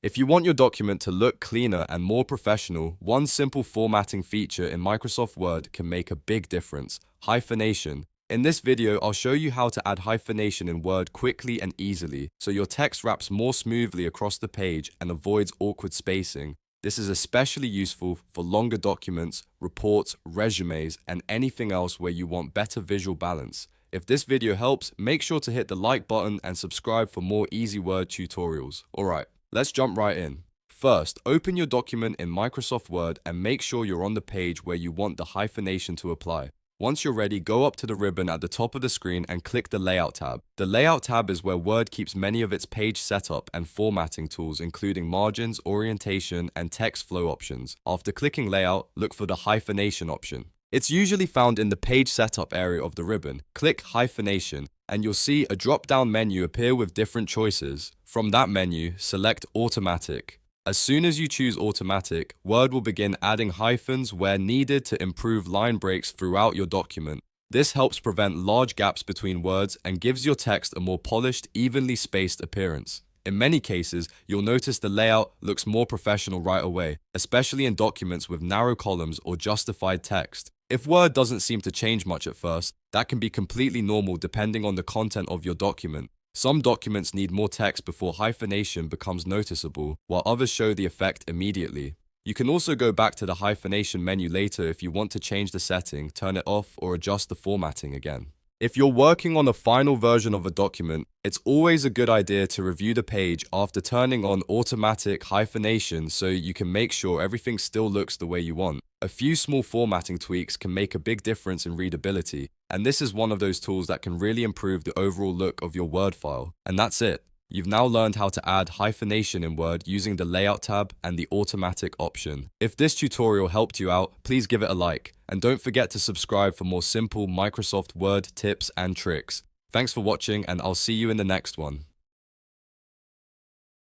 If you want your document to look cleaner and more professional, one simple formatting feature in Microsoft Word can make a big difference: hyphenation. In this video, I'll show you how to add hyphenation in Word quickly and easily, so your text wraps more smoothly across the page and avoids awkward spacing. This is especially useful for longer documents, reports, resumes, and anything else where you want better visual balance. If this video helps, make sure to hit the like button and subscribe for more easy Word tutorials. Alright, let's jump right in. First, open your document in Microsoft Word and make sure you're on the page where you want the hyphenation to apply. Once you're ready, go up to the ribbon at the top of the screen and click the Layout tab. The Layout tab is where Word keeps many of its page setup and formatting tools, including margins, orientation, and text flow options. After clicking Layout, look for the hyphenation option. It's usually found in the page setup area of the ribbon. Click hyphenation, and you'll see a drop-down menu appear with different choices. From that menu, select Automatic. As soon as you choose Automatic, Word will begin adding hyphens where needed to improve line breaks throughout your document. This helps prevent large gaps between words and gives your text a more polished, evenly spaced appearance. In many cases, you'll notice the layout looks more professional right away, especially in documents with narrow columns or justified text. If Word doesn't seem to change much at first, that can be completely normal depending on the content of your document. Some documents need more text before hyphenation becomes noticeable, while others show the effect immediately. You can also go back to the hyphenation menu later if you want to change the setting, turn it off, or adjust the formatting again. If you're working on a final version of a document, it's always a good idea to review the page after turning on automatic hyphenation so you can make sure everything still looks the way you want. A few small formatting tweaks can make a big difference in readability, and this is one of those tools that can really improve the overall look of your Word file. And that's it. You've now learned how to add hyphenation in Word using the Layout tab and the Automatic option. If this tutorial helped you out, please give it a like. And don't forget to subscribe for more simple Microsoft Word tips and tricks. Thanks for watching, and I'll see you in the next one.